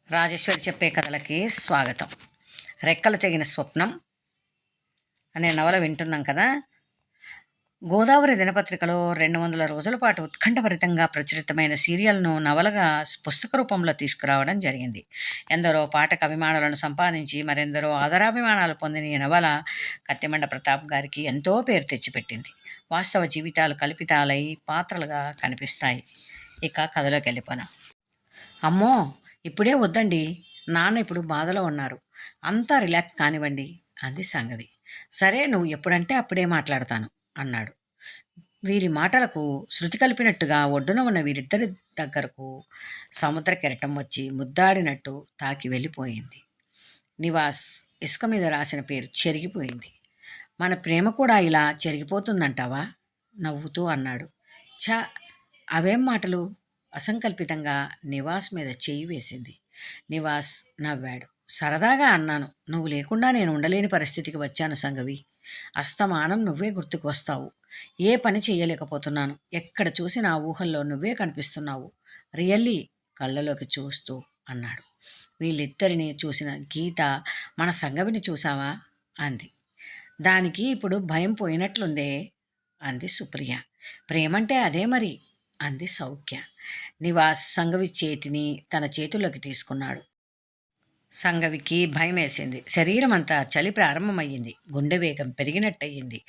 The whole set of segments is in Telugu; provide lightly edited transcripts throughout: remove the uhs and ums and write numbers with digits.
రాజేశ్వరి చెప్పే కథలకి స్వాగతం. రెక్కలు తెగిన స్వప్నం అనే నవల వింటున్నాం కదా. గోదావరి దినపత్రికలో 200 రోజుల పాటు ఉత్కంఠభరితంగా ప్రచురితమైన సీరియల్ను నవలగా పుస్తక రూపంలో తీసుకురావడం జరిగింది. ఎందరో పాఠక అభిమానులను సంపాదించి మరెందరో ఆదరాభిమానాలు పొందిన ఈ నవల కత్తిమండ ప్రతాప్ గారికి ఎంతో పేరు తెచ్చిపెట్టింది. వాస్తవ జీవితాలు కల్పితాలై పాత్రలుగా కనిపిస్తాయి. ఇక కథలోకి వెళ్ళిపోదాం. అమ్మో, ఇప్పుడే వద్దండి, నాన్న ఇప్పుడు బాధలో ఉన్నారు, అంతా రిలాక్స్ కానివ్వండి అంది సంగవి. సరే, నువ్వు ఎప్పుడంటే అప్పుడే మాట్లాడతాను అన్నాడు. వీరి మాటలకు శృతి కలిపినట్టుగా ఒడ్డున ఉన్న వీరిద్దరి దగ్గరకు సముద్ర కెరటం వచ్చి ముద్దాడినట్టు తాకి వెళ్ళిపోయింది. నివాస్ ఇసుక మీద రాసిన పేరు చెరిగిపోయింది. మన ప్రేమ కూడా ఇలా చెరిగిపోతుందంటావా నవ్వుతూ అన్నాడు. ఛ, అవేం మాటలు, అసంకల్పితంగా నివాస్ మీద చెయ్యి వేసింది. నివాస్ నవ్వాడు. సరదాగా అన్నాను, నువ్వు లేకుండా నేను ఉండలేని పరిస్థితికి వచ్చాను సంగవి. అస్తమానం నువ్వే గుర్తుకు వస్తావు. ఏ పని చేయలేకపోతున్నాను. ఎక్కడ చూసినా ఊహల్లో నువ్వే కనిపిస్తున్నావు. రియల్లీ కళ్ళలోకి చూస్తూ అన్నాడు. వీళ్ళిద్దరిని చూసిన గీత మన సంగవిని చూసావా అంది. దానికి ఇప్పుడు భయం పోయినట్లుందే అంది సుప్రియ. ప్రేమంటే అదే మరి అంది సౌఖ్య. నివాస్ సంగవి చేతిని తన చేతుల్లోకి తీసుకున్నాడు. సంగవికి భయం వేసింది. శరీరం అంతా చలి ప్రారంభమయ్యింది. గుండె వేగం పెరిగినట్టయింది.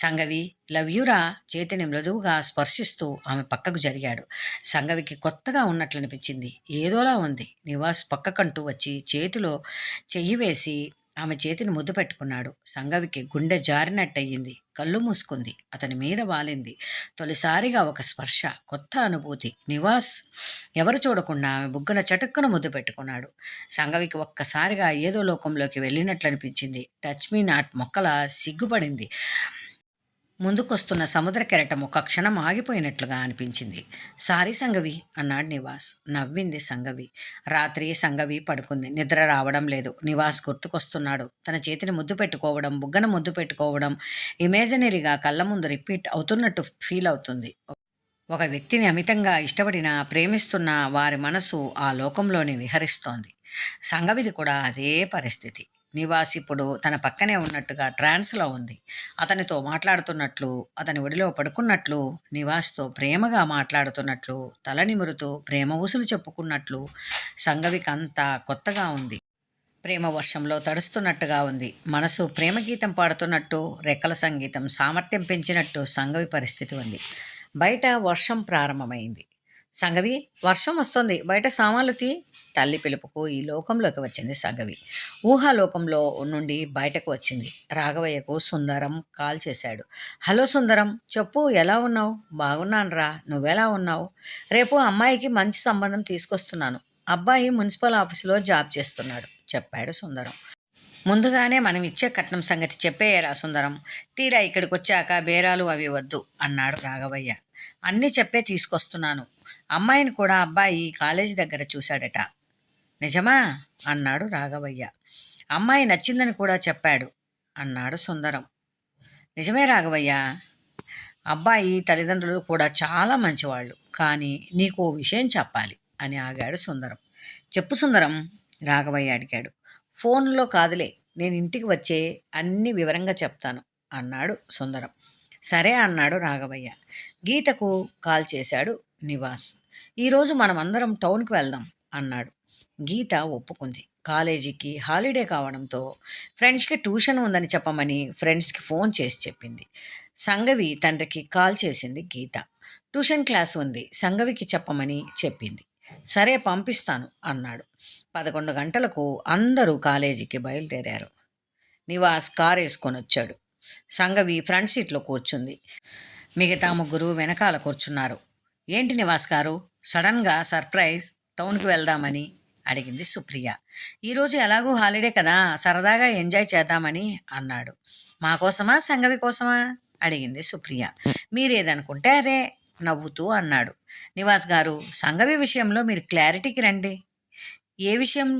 సంగవి, లవ్ యూరా చేతిని మృదువుగా స్పర్శిస్తూ ఆమె పక్కకు జరిగాడు. సంగవికి కొత్తగా ఉన్నట్లనిపించింది. ఏదోలా ఉంది. నివాస్ పక్కకంటూ వచ్చి చేతిలో చెయ్యి వేసి ఆమె చేతిని ముద్దు పెట్టుకున్నాడు. సంగవికి గుండె జారినట్టయింది. కళ్ళు మూసుకుంది. అతని మీద వాలింది. తొలిసారిగా ఒక స్పర్శ, కొత్త అనుభూతి. నివాస్ ఎవరు చూడకుండా ఆమె బుగ్గన చటుక్కున ముద్దు పెట్టుకున్నాడు. సంగవికి ఒక్కసారిగా ఏదో లోకంలోకి వెళ్ళినట్లనిపించింది. Touch me not మొక్కలా సిగ్గుపడింది. ముందుకొస్తున్న సముద్ర కెరటం ఒక క్షణం ఆగిపోయినట్లుగా అనిపించింది. సారీ సంగవి అన్నాడు నివాస్. నవ్వింది సంగవి. రాత్రి సంగవి పడుకుంది. నిద్ర రావడం లేదు. నివాస్ గుర్తుకొస్తున్నాడు. తన చేతిని ముద్దు పెట్టుకోవడం, బుగ్గన ముద్దు పెట్టుకోవడం ఇమేజినరీగా కళ్ళ ముందు రిపీట్ అవుతున్నట్టు ఫీల్ అవుతుంది. ఒక వ్యక్తిని అమితంగా ఇష్టపడినా, ప్రేమిస్తున్న వారి మనసు ఆ లోకంలోనే విహరిస్తోంది. సంగవిది కూడా అదే పరిస్థితి. నివాస్ ఇప్పుడు తన పక్కనే ఉన్నట్టుగా ట్రాన్స్లో ఉంది. అతనితో మాట్లాడుతున్నట్లు, అతని ఒడిలో పడుకున్నట్లు, నివాస్తో ప్రేమగా మాట్లాడుతున్నట్లు, తల నిమురుతూ ప్రేమ ఊసులు చెప్పుకున్నట్లు సంగవికి అంతా కొత్తగా ఉంది. ప్రేమ వర్షంలో తడుస్తున్నట్టుగా ఉంది. మనసు ప్రేమ గీతం పాడుతున్నట్టు, రెక్కల సంగీతం సామర్థ్యం పెంచినట్టు సంగవి పరిస్థితి ఉంది. బయట వర్షం ప్రారంభమైంది. సంగవి, వర్షం వస్తుంది, బయట సామాన్లు తీ. తల్లి పిలుపుకు ఈ లోకంలోకి వచ్చింది సంగవి. ఊహాలోకంలో నుండి బయటకు వచ్చింది. రాఘవయ్యకు సుందరం కాల్ చేశాడు. హలో సుందరం, చెప్పు, ఎలా ఉన్నావు? బాగున్నానురా, నువ్వెలా ఉన్నావు? రేపు అమ్మాయికి మంచి సంబంధం తీసుకొస్తున్నాను. అబ్బాయి మున్సిపల్ ఆఫీసులో జాబ్ చేస్తున్నాడు చెప్పాడు సుందరం. ముందుగానే మనం ఇచ్చే కట్నం సంగతి చెప్పేయరా సుందరం. తీరా ఇక్కడికి వచ్చాక బేరాలు అవి వద్దు అన్నాడు రాఘవయ్య. అన్నీ చెప్పే తీసుకొస్తున్నాను. అమ్మాయిని కూడా అబ్బాయి కాలేజీ దగ్గర చూశాడట. నిజమా అన్నాడు రాఘవయ్య. అమ్మాయి నచ్చిందని కూడా చెప్పాడు అన్నాడు సుందరం. నిజమే రాఘవయ్య, అబ్బాయి తల్లిదండ్రులు కూడా చాలా మంచివాళ్ళు. కానీ నీకు ఓ విషయం చెప్పాలి అని ఆగాడు సుందరం. చెప్పు సుందరం, రాఘవయ్య అడిగాడు. ఫోన్లో కాదులే, నేను ఇంటికి వచ్చే అన్ని వివరంగా చెప్తాను అన్నాడు సుందరం. సరే అన్నాడు రాఘవయ్య. గీతకు కాల్ చేశాడు నివాస్. ఈరోజు మనమందరం టౌన్కి వెళ్దాం అన్నాడు. గీత ఒప్పుకుంది. కాలేజీకి హాలిడే కావడంతో ఫ్రెండ్స్కి ట్యూషన్ ఉందని చెప్పమని ఫ్రెండ్స్కి ఫోన్ చేసి చెప్పింది. సంగవి తండ్రికి కాల్ చేసింది గీత. ట్యూషన్ క్లాస్ ఉంది, సంగవికి చెప్పమని చెప్పింది. సరే పంపిస్తాను అన్నాడు. 11 గంటలకు అందరూ కాలేజీకి బయలుదేరారు. నివాస్ కారు వేసుకొని వచ్చాడు. సంగవి ఫ్రంట్ సీట్లో కూర్చుంది. మిగతా ముగ్గురు వెనకాల కూర్చున్నారు. ఏంటి నివాస్ గారు, సడన్గా సర్ప్రైజ్, టౌన్కి వెళ్దామని అడిగింది సుప్రియ. ఈరోజు ఎలాగూ హాలిడే కదా, సరదాగా ఎంజాయ్ చేద్దామని అన్నాడు. మా కోసమా సంగవి కోసమా అడిగింది సుప్రియ. మీరేదనుకుంటే అదే నవ్వుతూ అన్నాడు. నివాస్ గారు, సంగవి విషయంలో మీరు క్లారిటీకి రండి. ఏ విషయం?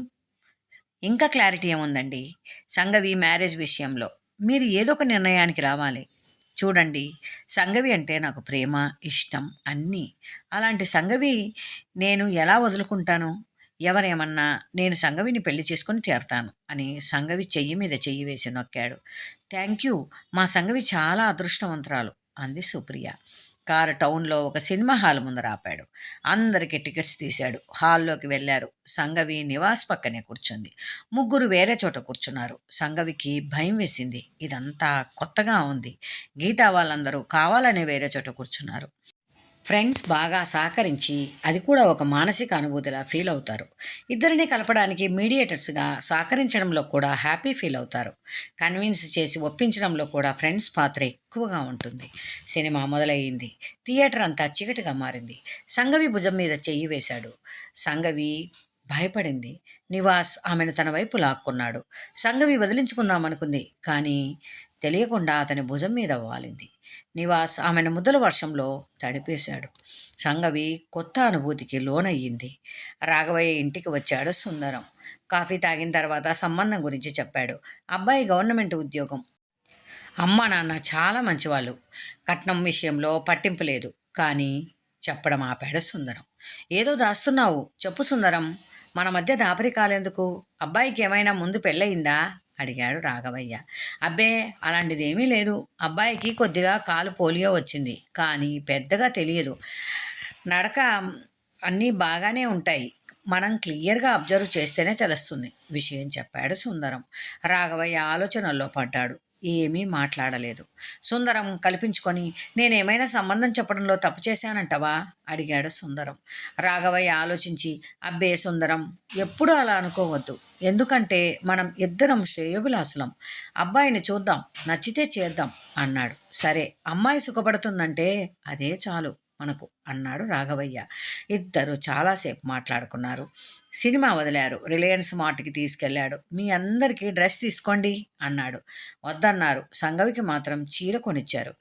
ఇంకా క్లారిటీ ఏముందండి, సంగవి మ్యారేజ్ విషయంలో మీరు ఏదో ఒక నిర్ణయానికి రావాలి. చూడండి, సంగవి అంటే నాకు ప్రేమ, ఇష్టం అన్నీ. అలాంటి సంగవి నేను ఎలా వదులుకుంటాను? ఎవరేమన్నా నేను సంగవిని పెళ్లి చేసుకుని తీరతాను అని సంగవి చెయ్యి మీద చెయ్యి వేసి నొక్కాడు. థ్యాంక్ యూ, మా సంగవి చాలా అదృష్టవంతురాలు అంది సుప్రియ. కారు టౌన్లో ఒక సినిమా హాల్ ముందర ఆపాడు. అందరికీ టికెట్స్ తీశాడు. హాల్లోకి వెళ్ళారు. సంగవి నివాస్ పక్కనే కూర్చుంది. ముగ్గురు వేరే చోట కూర్చున్నారు. సంగవికి భయం వేసింది. ఇదంతా కొత్తగా ఉంది. గీతా వాళ్ళందరూ కావాలనే వేరే చోట కూర్చున్నారు. ఫ్రెండ్స్ బాగా సహకరించి అది కూడా ఒక మానసిక అనుభూతిలా ఫీల్ అవుతారు. ఇద్దరిని కలపడానికి మీడియేటర్స్గా సహకరించడంలో కూడా హ్యాపీ ఫీల్ అవుతారు. కన్విన్స్ చేసి ఒప్పించడంలో కూడా ఫ్రెండ్స్ పాత్ర ఎక్కువగా ఉంటుంది. సినిమా మొదలయ్యింది. థియేటర్ అంతా చీకటిగా మారింది. సంగవి భుజం మీద చెయ్యి వేశాడు. సంగవి భయపడింది. నివాస్ ఆమెను తన వైపు లాక్కున్నాడు. సంగవి వదిలించుకుందామనుకుంది, కానీ తెలియకుండా అతని భుజం మీద వాలింది. నివాస్ ఆమెను ముద్దల వర్షంలో తడిపేశాడు. సంగవి కొత్త అనుభూతికి లోనయ్యింది. రాఘవయ్య ఇంటికి వచ్చాడు సుందరం. కాఫీ తాగిన తర్వాత సంబంధం గురించి చెప్పాడు. అబ్బాయి గవర్నమెంట్ ఉద్యోగం. అమ్మ నాన్న చాలా మంచివాళ్ళు. కట్నం విషయంలో పట్టింపు లేదు. కానీ చెప్పడం ఆపాడు సుందరం. ఏదో దాస్తున్నావు, చెప్పు సుందరం. మన మధ్య దాపరికాలెందుకు? అబ్బాయికి ఏమైనా ముందు పెళ్ళయిందా అడిగాడు రాఘవయ్య. అబ్బే, అలాంటిదేమీ లేదు. అబ్బాయికి కొద్దిగా కాలు పోలియో వచ్చింది, కానీ పెద్దగా తెలియదు. నడక అన్నీ బాగానే ఉంటాయి. మనం క్లియర్గా అబ్జర్వ్ చేస్తేనే తెలుస్తుంది విషయం చెప్పాడు సుందరం. రాఘవయ్య ఆలోచనల్లో పడ్డాడు. ఏమీ మాట్లాడలేదు. సుందరం కల్పించుకొని, నేనేమైనా సంబంధం చెప్పడంలో తప్పు చేశానంటవా అడిగాడు సుందరం. రాఘవయ్య ఆలోచించి, అబ్బే సుందరం, ఎప్పుడూ అలా అనుకోవద్దు. ఎందుకంటే మనం ఇద్దరం శ్రేయోభిలాసులం. అబ్బాయిని చూద్దాం, నచ్చితే చేద్దాం అన్నాడు. సరే, అమ్మాయి సుఖపడుతుందంటే అదే చాలు మనకు అన్నాడు రాఘవయ్య. ఇద్దరు చాలాసేపు మాట్లాడుకున్నారు. సినిమా వదిలారు. రిలయన్స్ మార్ట్కి తీసుకెళ్లాడు. మీ అందరికీ డ్రెస్ తీసుకోండి అన్నాడు. వద్దన్నారు. సంగవికి మాత్రం చీర కొనిచ్చారు.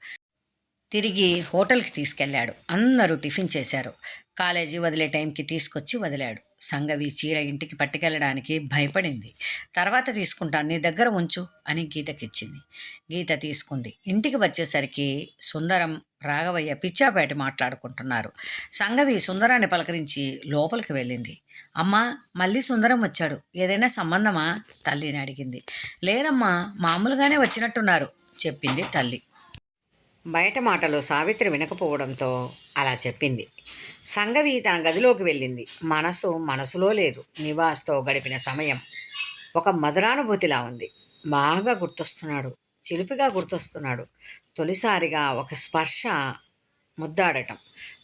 తిరిగి హోటల్కి తీసుకెళ్లాడు. అందరూ టిఫిన్ చేశారు. కాలేజీ వదిలే టైంకి తీసుకొచ్చి వదిలాడు. సంగవి చీర ఇంటికి పట్టుకెళ్ళడానికి భయపడింది. తర్వాత తీసుకుంటాను, నీ దగ్గర ఉంచు అని గీతకిచ్చింది. గీత తీసుకుంది. ఇంటికి వచ్చేసరికి సుందరం రాఘవయ్య పిచ్చాపేట మాట్లాడుకుంటున్నారు. సంగవి సుందరాన్ని పలకరించి లోపలికి వెళ్ళింది. అమ్మా, మళ్ళీ సుందరం వచ్చాడు, ఏదైనా సంబంధమా తల్లిని అడిగింది. లేదమ్మా, మామూలుగానే వచ్చినట్టున్నారు చెప్పింది తల్లి. బయట మాటలు సావిత్రి వినకపోవడంతో అలా చెప్పింది. సంగవి తన గదిలోకి వెళ్ళింది. మనసులో లేదు. నివాస్తో గడిపిన సమయం ఒక మధురానుభూతిలా ఉంది. బాగా గుర్తొస్తున్నాడు. చిలిపిగా గుర్తొస్తున్నాడు. తొలిసారిగా ఒక స్పర్శ ముద్దాడటం,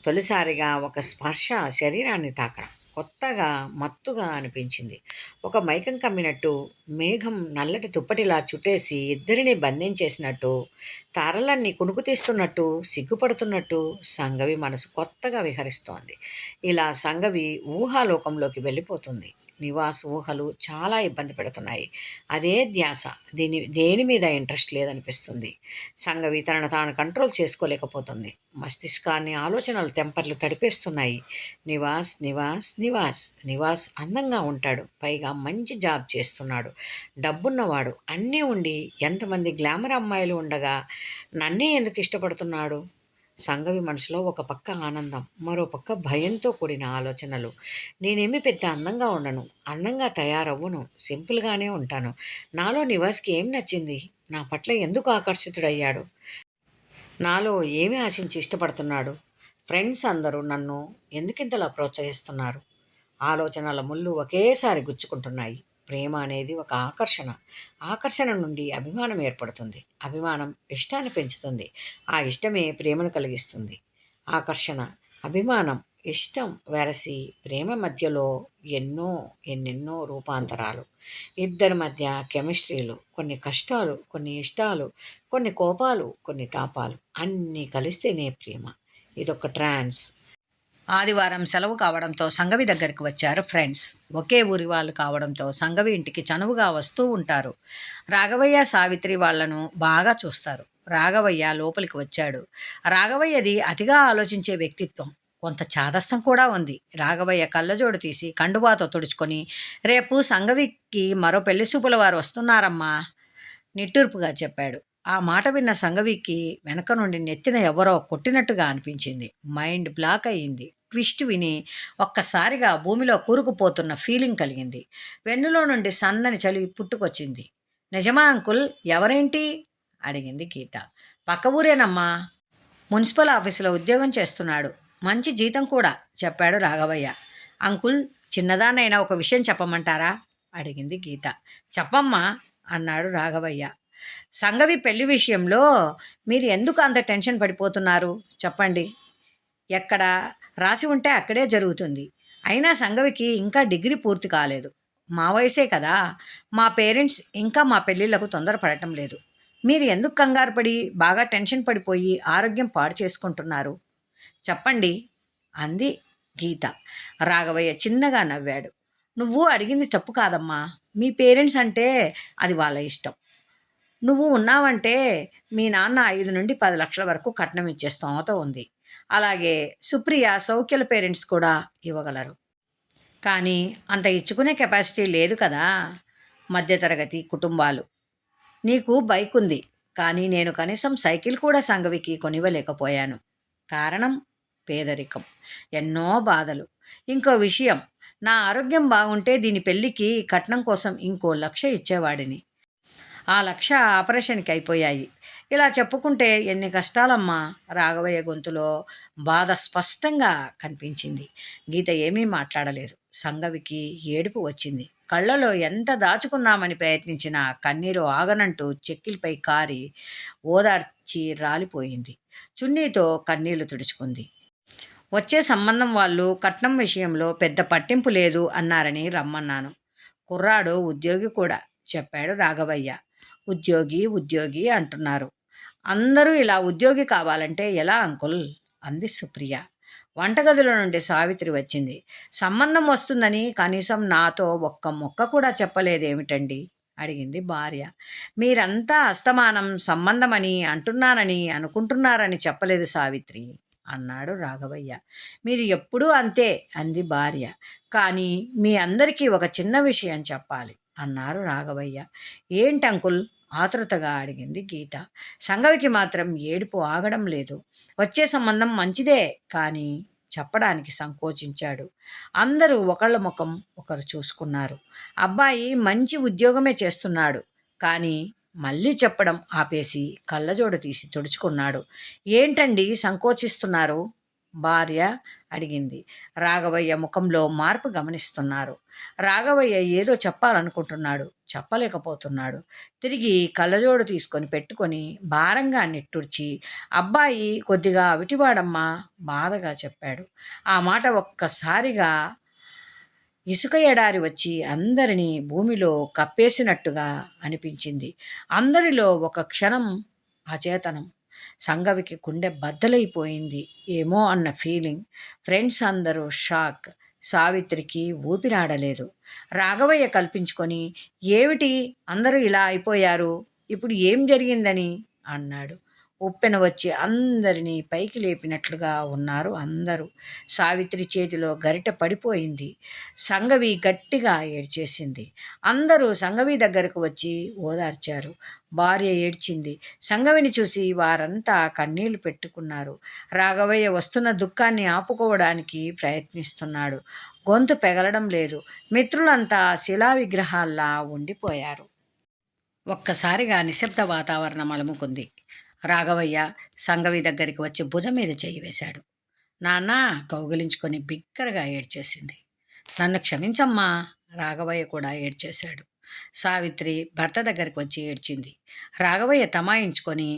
తొలిసారిగా ఒక స్పర్శ శరీరాన్ని తాకడం కొత్తగా మత్తుగా అనిపించింది. ఒక మైకం కమ్మినట్టు, మేఘం నల్లటి దుప్పటిలా చుట్టేసి ఇద్దరిని బంధించేసినట్టు, తారలన్నీ కునుకు తీస్తున్నట్టు, సిగ్గుపడుతున్నట్టు సంగవి మనసు కొత్తగా విహరిస్తోంది. ఇలా సంగవి ఊహాలోకంలోకి వెళ్ళిపోతుంది. నివాస్ ఊహలు చాలా ఇబ్బంది పెడుతున్నాయి. అదే ధ్యాస. దేని మీద ఇంట్రెస్ట్ లేదనిపిస్తుంది. సంగవి తనను తాను కంట్రోల్ చేసుకోలేకపోతుంది. మస్తిష్కాన్ని ఆలోచనలు తెంపర్లు తడిపేస్తున్నాయి. నివాస్ నివాస్ నివాస్ నివాస్ అందంగా ఉంటాడు. పైగా మంచి జాబ్ చేస్తున్నాడు. డబ్బున్నవాడు. అన్నీ ఉండి ఎంతమంది గ్లామర్ అమ్మాయిలు ఉండగా నన్నే ఎందుకు ఇష్టపడుతున్నాడు? సంగవి మనసులో ఒక పక్క ఆనందం, మరో పక్క భయంతో కూడిన ఆలోచనలు. నేనేమి పెద్ద అందంగా ఉండను, అందంగా తయారవ్వను, సింపుల్గానే ఉంటాను. నాలో నివాస్కి ఏం నచ్చింది? నా పట్ల ఎందుకు ఆకర్షితుడయ్యాడు? నాలో ఏమి ఆశించి ఇష్టపడుతున్నాడు? ఫ్రెండ్స్ అందరూ నన్ను ఎందుకింతలా ప్రోత్సహిస్తున్నారు? ఆలోచనల ముళ్ళు ఒకేసారి గుచ్చుకుంటున్నాయి. ప్రేమ అనేది ఒక ఆకర్షణ. ఆకర్షణ నుండి అభిమానం ఏర్పడుతుంది. అభిమానం ఇష్టాన్ని పెంచుతుంది. ఆ ఇష్టమే ప్రేమను కలిగిస్తుంది. ఆకర్షణ, అభిమానం, ఇష్టం వెరసి ప్రేమ మధ్యలో ఎన్నెన్నో రూపాంతరాలు. ఇద్దరి మధ్య కెమిస్ట్రీలు, కొన్ని కష్టాలు, కొన్ని ఇష్టాలు, కొన్ని కోపాలు, కొన్ని తాపాలు అన్నీ కలిస్తేనే ప్రేమ. ఇదొక ట్రాన్స్. ఆదివారం సెలవు కావడంతో సంగవి దగ్గరికి వచ్చారు ఫ్రెండ్స్. ఒకే ఊరి వాళ్ళు కావడంతో సంగవి ఇంటికి చనువుగా వస్తూ ఉంటారు. రాఘవయ్య సావిత్రి వాళ్లను బాగా చూస్తారు. రాఘవయ్య లోపలికి వచ్చాడు. రాఘవయ్యది అతిగా ఆలోచించే వ్యక్తిత్వం, కొంత చాదస్తం కూడా ఉంది. రాఘవయ్య కళ్ళజోడు తీసి కండువాతో తుడుచుకొని, రేపు సంగవికి మరో పెళ్లి చూపుల వారు వస్తున్నారమ్మా నిట్టూర్పుగా చెప్పాడు. ఆ మాట విన్న సంగవికి వెనక నుండి నెత్తిన ఎవరో కొట్టినట్టుగా అనిపించింది. మైండ్ బ్లాక్ అయ్యింది. ట్విస్ట్ విని ఒక్కసారిగా భూమిలో కూరుకుపోతున్న ఫీలింగ్ కలిగింది. వెన్నులో నుండి సన్నని చలి పుట్టుకొచ్చింది. నిజమా అంకుల్? ఎవరేంటి? అడిగింది గీత. పక్క ఊరేనమ్మా. మున్సిపల్ ఆఫీసులో ఉద్యోగం చేస్తున్నాడు. మంచి జీతం కూడా, చెప్పాడు రాఘవయ్య. అంకుల్, చిన్నదాన్నైనా ఒక విషయం చెప్పమంటారా? అడిగింది గీత. చెప్పమ్మా, అన్నాడు రాఘవయ్య. సంగవి పెళ్లి విషయంలో మీరు ఎందుకు అంత టెన్షన్ పడిపోతున్నారు చెప్పండి. ఎక్కడ రాసి ఉంటే అక్కడే జరుగుతుంది. అయినా సంగవికి ఇంకా డిగ్రీ పూర్తి కాలేదు. మా వయసే కదా. మా పేరెంట్స్ ఇంకా మా పెళ్ళిళ్ళకు తొందరపడటం లేదు. మీరు ఎందుకు కంగారు పడి బాగా టెన్షన్ పడిపోయి ఆరోగ్యం పాడు చేసుకుంటున్నారు చెప్పండి, అంది గీత. రాఘవయ్య చిన్నగా నవ్వాడు. నువ్వు అడిగింది తప్పు కాదమ్మా. మీ పేరెంట్స్ అంటే అది వాళ్ళ ఇష్టం. నువ్వు ఉన్నావంటే మీ నాన్న 5 నుండి 10 లక్షల వరకు కట్నం ఇచ్చే స్తోమత ఉంది. అలాగే సుప్రియ, సౌఖ్యల పేరెంట్స్ కూడా ఇవ్వగలరు. కానీ అంత ఇచ్చుకునే కెపాసిటీ లేదు కదా. మధ్యతరగతి కుటుంబాలు. నీకు బైక్ ఉంది, కానీ నేను కనీసం సైకిల్ కూడా సంగవికి కొనివ్వలేకపోయాను. కారణం పేదరికం, ఎన్నో బాధలు. ఇంకో విషయం, నా ఆరోగ్యం బాగుంటే దీని పెళ్ళికి కట్నం కోసం ఇంకో 1,00,000 ఇచ్చేవాడిని. ఆ 1,00,000 ఆపరేషన్కి అయిపోయాయి. ఇలా చెప్పుకుంటే ఎన్ని కష్టాలమ్మా. రాఘవయ్య గొంతులో బాధ స్పష్టంగా కనిపించింది. గీత ఏమీ మాట్లాడలేదు. సంగవికి ఏడుపు వచ్చింది. కళ్ళలో ఎంత దాచుకుందామని ప్రయత్నించినా కన్నీరు ఆగనంటూ చెక్కిలిపై కారి ఓదార్చి రాలిపోయింది. చున్నీతో కన్నీళ్లు తుడుచుకుంది. వచ్చే సంబంధం వాళ్ళు కట్నం విషయంలో పెద్ద పట్టింపు లేదు అన్నారని రమ్మన్నాను. కుర్రాడు ఉద్యోగి కూడా, చెప్పాడు రాఘవయ్య. ఉద్యోగి ఉద్యోగి అంటున్నారు. అందరూ ఇలా ఉద్యోగి కావాలంటే ఎలా అంకుల్? అంది సుప్రియ. వంటగదిలో నుండి సావిత్రి వచ్చింది. సంబంధం వస్తుందని కనీసం నాతో ఒక్క మొక్క కూడా చెప్పలేదేమిటండి? అడిగింది భార్య. మీరంతా అస్తమానం సంబంధమని అంటున్నానని అనుకుంటున్నారని చెప్పలేదు సావిత్రి, అన్నాడు రాఘవయ్య. మీరు ఎప్పుడూ అంతే, అంది భార్య. కానీ మీ అందరికీ ఒక చిన్న విషయం చెప్పాలి, అన్నారు రాఘవయ్య. ఏంటంకుల్? ఆతృతగా అడిగింది గీత. సంగవికి మాత్రం ఏడుపు ఆగడం లేదు. వచ్చే సంబంధం మంచిదే, కానీ చెప్పడానికి సంకోచించాడు. అందరూ ఒకళ్ళ ముఖం ఒకరు చూసుకున్నారు. అబ్బాయి మంచి ఉద్యోగమే చేస్తున్నాడు, కానీ మళ్ళీ చెప్పడం ఆపేసి కళ్ళజోడు తీసి తుడుచుకున్నాడు. ఏంటండి సంకోచిస్తున్నారు? భార్య అడిగింది. రాఘవయ్య ముఖంలో మార్పు గమనిస్తున్నారు. రాఘవయ్య ఏదో చెప్పాలనుకుంటున్నాడు, చెప్పలేకపోతున్నాడు. తిరిగి కళ్ళజోడు తీసుకొని పెట్టుకొని భారంగా నిట్టూర్చి, అబ్బాయి కొద్దిగా అవిటివాడమ్మా, బాధగా చెప్పాడు. ఆ మాట ఒక్కసారిగా ఇసుక ఎడారి వచ్చి అందరినీ భూమిలో కప్పేసినట్టుగా అనిపించింది. అందరిలో ఒక క్షణం అచేతనం. సంగవికి గుండె బద్దలైపోయింది ఏమో అన్న ఫీలింగ్. ఫ్రెండ్స్ అందరూ షాక్. సావిత్రికి ఊపిరాడలేదు. రాఘవయ్య కల్పించుకొని, ఏమిటి అందరూ ఇలా అయిపోయారు, ఇప్పుడు ఏం జరిగిందని అన్నాడు. ఉప్పెన వచ్చి అందరినీ పైకి లేపినట్లుగా ఉన్నారు అందరూ. సావిత్రి చేతిలో గరిటె పడిపోయింది. సంగవి గట్టిగా ఏడ్చేసింది. అందరూ సంగవి దగ్గరకు వచ్చి ఓదార్చారు. భార్య ఏడ్చింది. సంగవిని చూసి వారంతా కన్నీళ్లు పెట్టుకున్నారు. రాఘవయ్య వస్తున్న దుఃఖాన్ని ఆపుకోవడానికి ప్రయత్నిస్తున్నాడు. గొంతు పెగలడం లేదు. మిత్రులంతా శిలా విగ్రహాల్లా ఉండిపోయారు. ఒక్కసారిగా నిశ్శబ్ద వాతావరణం అలుముకుంది. రాఘవయ్య సంగవి దగ్గరికి వచ్చి భుజం మీద చెయ్యి వేశాడు. నాన్న కౌగిలించుకొని బిగ్గరగా ఏడ్చేసింది. నన్ను క్షమించమ్మా. రాఘవయ్య కూడా ఏడ్చేశాడు. సావిత్రి భర్త దగ్గరికి వచ్చి ఏడ్చింది. రాఘవయ్య తమాయించుకొని,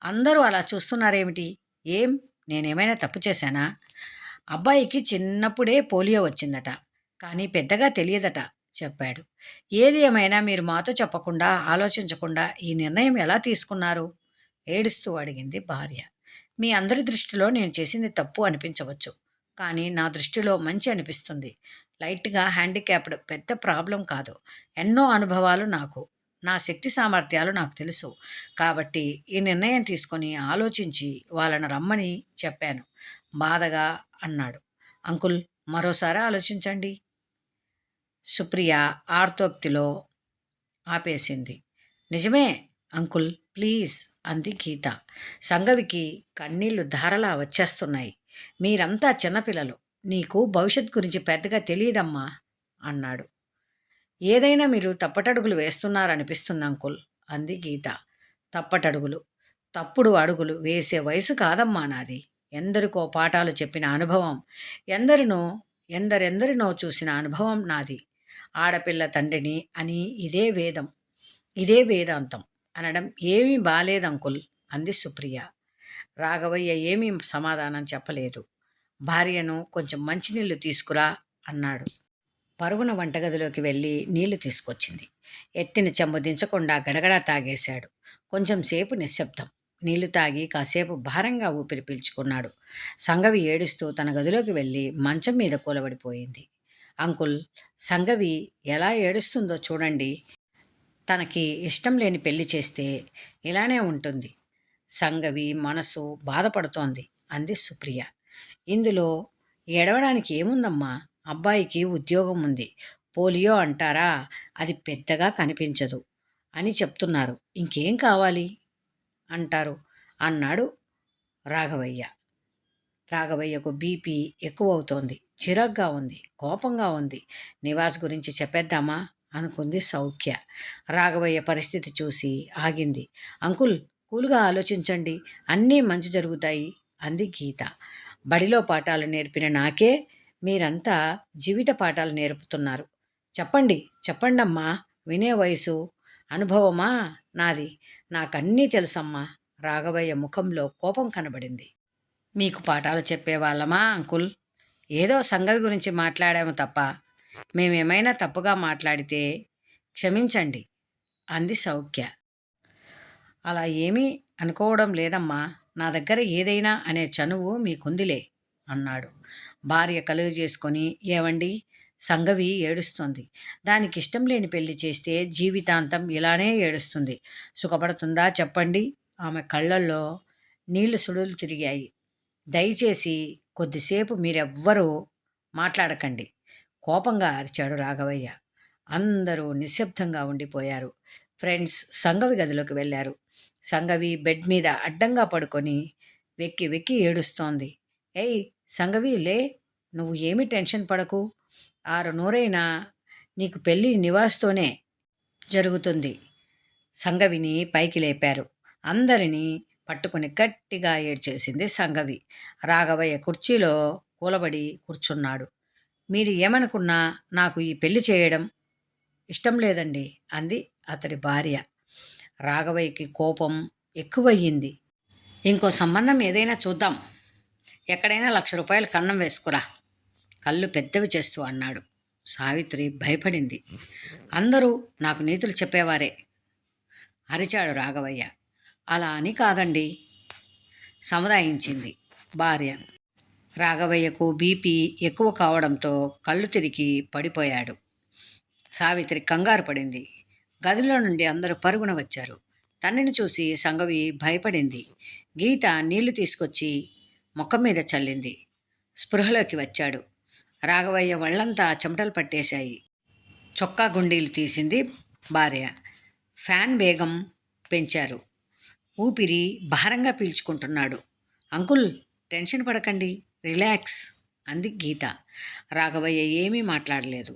అందరూ అలా చూస్తున్నారేమిటి? ఏం, నేనేమైనా తప్పు చేశానా? అబ్బాయికి చిన్నప్పుడే పోలియో వచ్చిందట, కానీ పెద్దగా తెలియదట, చెప్పాడు. ఏది ఏమైనా మీరు మాతో చెప్పకుండా, ఆలోచించకుండా ఈ నిర్ణయం ఎలా తీసుకున్నారు? ఏడుస్తూ అడిగింది భార్య. మీ అందరి దృష్టిలో నేను చేసింది తప్పు అనిపించవచ్చు, కానీ నా దృష్టిలో మంచి అనిపిస్తుంది. లైట్గా హ్యాండిక్యాప్డ్, పెద్ద ప్రాబ్లం కాదు. ఎన్నో అనుభవాలు నాకు, నా శక్తి సామర్థ్యాలు నాకు తెలుసు. కాబట్టి ఈ నిర్ణయం తీసుకొని ఆలోచించి వాళ్ళని రమ్మని చెప్పాను, బాధగా అన్నాడు. అంకుల్, మరోసారి ఆలోచించండి. సుప్రియ ఆర్తోక్తిలో ఆపేసింది. నిజమే, అంకుల్ ప్లీజ్ అంది గీత. సంగవికి కన్నీళ్లు ధారలా వచ్చేస్తున్నాయి. మీరంతా చిన్నపిల్లలు, నీకు భవిష్యత్ గురించి పెద్దగా తెలియదమ్మా అన్నాడు. ఏదైనా మీరు తప్పటడుగులు వేస్తున్నారనిపిస్తుంది అంకుల్ అంది గీత. తప్పటడుగులు, తప్పుడు అడుగులు వేసే వయసు కాదమ్మా నాది. ఎందరికో పాఠాలు చెప్పిన అనుభవం, ఎందరినో ఎందరెందరినో చూసిన అనుభవం నాది. ఆడపిల్ల తండ్రిని అని ఇదే వేదాంతం అనడం ఏమీ బాలేదంకుల్ అంది సుప్రియ. రాఘవయ్య ఏమీ సమాధానం చెప్పలేదు. భార్యను కొంచెం మంచినీళ్లు తీసుకురా అన్నాడు. పరుగున వంటగదిలోకి వెళ్ళి నీళ్లు తీసుకొచ్చింది. ఎత్తిన చెంబు దించకుండా గడగడా తాగేశాడు. కొంచెం సేపు నిశ్శబ్దం. నీళ్లు తాగి కాసేపు భారంగా ఊపిరి పీల్చుకున్నాడు. సంగవి ఏడుస్తూ తన గదిలోకి వెళ్ళి మంచం మీద కూలబడిపోయింది. అంకుల్, సంగవి ఎలా ఏడుస్తుందో చూడండి. తనకి ఇష్టం లేని పెళ్లి చేస్తే ఇలానే ఉంటుంది. సంగవి మనసు బాధపడుతోంది అంది సుప్రియ. ఇందులో ఏడవడానికి ఏముందమ్మా? అబ్బాయికి ఉద్యోగం ఉంది. పోలియో అంటారా, అది పెద్దగా కనిపించదు అని చెప్తున్నారు. ఇంకేం కావాలి అంటారు అన్నాడు రాఘవయ్య. రాఘవయ్యకు బీపీ ఎక్కువవుతోంది. చిరాగ్గా ఉంది, కోపంగా ఉంది. నివాస్ గురించి చెప్పేద్దామా అనుకుంది సౌఖ్య. రాఘవయ్య పరిస్థితి చూసి ఆగింది. అంకుల్, కూలుగా ఆలోచించండి, అన్నీ మంచి జరుగుతాయి అంది గీత. బడిలో పాఠాలు నేర్పిన నాకే మీరంతా జీవిత పాఠాలు నేర్పుతున్నారు. చెప్పండమ్మా, వినే వయసు, అనుభవమా నాది. నాకన్నీ తెలుసమ్మా. రాఘవయ్య ముఖంలో కోపం కనబడింది. మీకు పాఠాలు చెప్పేవాళ్ళమా అంకుల్? ఏదో సంగతి గురించి మాట్లాడాము తప్ప, మేమేమైనా తప్పుగా మాట్లాడితే క్షమించండి అంది సౌఖ్య. అలా ఏమీ అనుకోవడం లేదమ్మా. నా దగ్గర ఏదైనా అనే చనువు మీకుందిలే అన్నాడు. భార్య కలుగు చేసుకొని, ఏవండి, సంగవి ఏడుస్తుంది. దానికి ఇష్టం లేని పెళ్లి చేస్తే జీవితాంతం ఇలానే ఏడుస్తుంది. సుఖపడుతుందా చెప్పండి? ఆమె కళ్ళల్లో నీళ్లు సుడులు తిరిగాయి. దయచేసి కొద్దిసేపు మీరెవ్వరూ మాట్లాడకండి కోపంగా అరిచాడు రాఘవయ్య. అందరూ నిశ్శబ్దంగా ఉండిపోయారు. ఫ్రెండ్స్ సంగవి గదిలోకి వెళ్ళారు. సంగవి బెడ్ మీద అడ్డంగా పడుకొని వెక్కి వెక్కి ఏడుస్తోంది. ఏయ్ సంగవి, లే, నువ్వు ఏమీ టెన్షన్ పడకు. 6 నీకు పెళ్ళి నివాస్తోనే జరుగుతుంది. సంగవిని పైకి లేపారు. అందరినీ పట్టుకుని గట్టిగా ఏడ్చేసింది సంగవి. రాఘవయ్య కుర్చీలో కూలబడి కూర్చున్నాడు. మీరు ఏమనుకున్నా నాకు ఈ పెళ్లి చేయడం ఇష్టం లేదండి అంది అతడి భార్య. రాఘవయ్యకి కోపం ఎక్కువయ్యింది. ఇంకో సంబంధం ఏదైనా చూద్దాం. ఎక్కడైనా 1,00,000 రూపాయలు కన్నం వేసుకురా కళ్ళు పెద్దవి చేస్తూ అన్నాడు. సావిత్రి భయపడింది. అందరూ నాకు నీతులు చెప్పేవారే అరిచాడు రాఘవయ్య. అలా అని కాదండి సముదాయించింది భార్య. రాఘవయ్యకు బీపీ ఎక్కువ కావడంతో కళ్ళు తిరిగి పడిపోయాడు. సావిత్రి కంగారు పడింది. గదిలో నుండి అందరూ పరుగున వచ్చారు. తండ్రిని చూసి సంగవి భయపడింది. గీత నీళ్లు తీసుకొచ్చి ముఖం మీద చల్లింది. స్పృహలోకి వచ్చాడు. రాఘవయ్య వాళ్ళంతా చెమటలు పట్టేశాయి. చొక్కా గుండీలు తీసింది భార్య. ఫ్యాన్ వేగం పెంచారు. ఊపిరి భారంగా పీల్చుకుంటున్నాడు. అంకుల్, టెన్షన్ పడకండి, రిలాక్స్ అంది గీత. రాఘవయ్య ఏమీ మాట్లాడలేదు.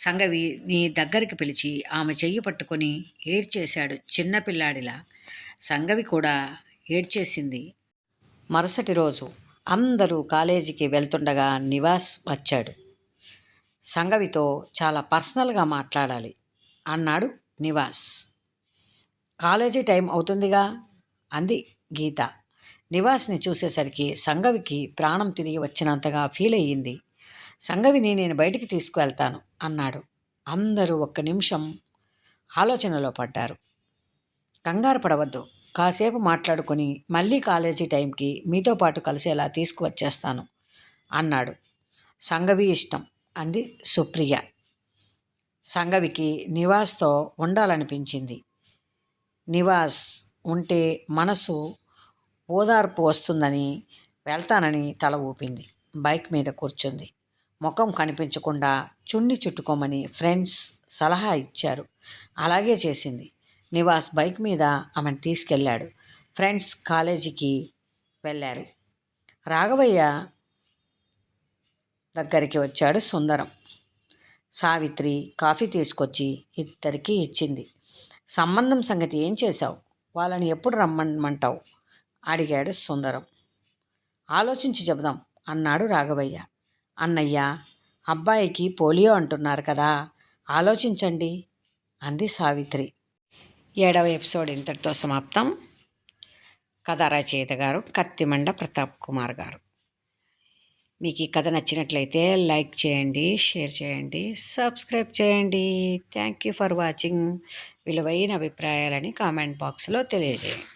సంగవి నీ దగ్గరికి పిలిచి ఆమె చెయ్యి పట్టుకొని ఏడ్చేశాడు చిన్నపిల్లాడిలా. సంగవి కూడా ఏడ్చేసింది. మరుసటి రోజు అందరూ కాలేజీకి వెళ్తుండగా నివాస్ వచ్చాడు. సంగవితో చాలా పర్సనల్గా మాట్లాడాలి అన్నాడు నివాస్. కాలేజీ టైం అవుతుందిగా అంది గీత. నివాస్ని చూసేసరికి సంగవికి ప్రాణం తిరిగి వచ్చినంతగా ఫీల్ అయ్యింది. సంగవిని నేను బయటికి తీసుకువెళ్తాను అన్నాడు. అందరూ 1 నిమిషం ఆలోచనలో పడ్డారు. కంగారు పడవద్దు, కాసేపు మాట్లాడుకొని మళ్ళీ కాలేజీ టైంకి మీతో పాటు కలిసేలా తీసుకువచ్చేస్తాను అన్నాడు. సంగవి ఇష్టం అంది సుప్రియ. సంగవికి నివాస్తో ఉండాలనిపించింది. నివాస్ ఉంటే మనసు ఓదార్పు వస్తుందని వెళ్తానని తల ఊపింది. బైక్ మీద కూర్చుంది. ముఖం కనిపించకుండా చున్ని చుట్టుకోమని ఫ్రెండ్స్ సలహా ఇచ్చారు. అలాగే చేసింది. నివాస్ బైక్ మీద ఆమెను తీసుకెళ్ళాడు. ఫ్రెండ్స్ కాలేజీకి వెళ్ళారు. రాఘవయ్య దగ్గరికి వచ్చాడు సుందరం. సావిత్రి కాఫీ తీసుకొచ్చి ఇద్దరికీ ఇచ్చింది. సంబంధం సంగతి ఏం చేశావు? వాళ్ళని ఎప్పుడు రమ్మమంటావు? అడిగాడు సుందరం. ఆలోచించి చెబుదాం అన్నాడు రాఘవయ్య. అన్నయ్య, అబ్బాయికి పోలియో అంటున్నారు కదా, ఆలోచించండి అంది సావిత్రి. 7వ ఎపిసోడ్ ఇంతటితో సమాప్తం. కథ రచయిత గారు కత్తిమండ ప్రతాప్ కుమార్ గారు. మీకు ఈ కథ నచ్చినట్లయితే లైక్ చేయండి, షేర్ చేయండి, సబ్స్క్రైబ్ చేయండి. Thank you for watching. విలువైన అభిప్రాయాలని కామెంట్ బాక్స్లో తెలియజేయండి.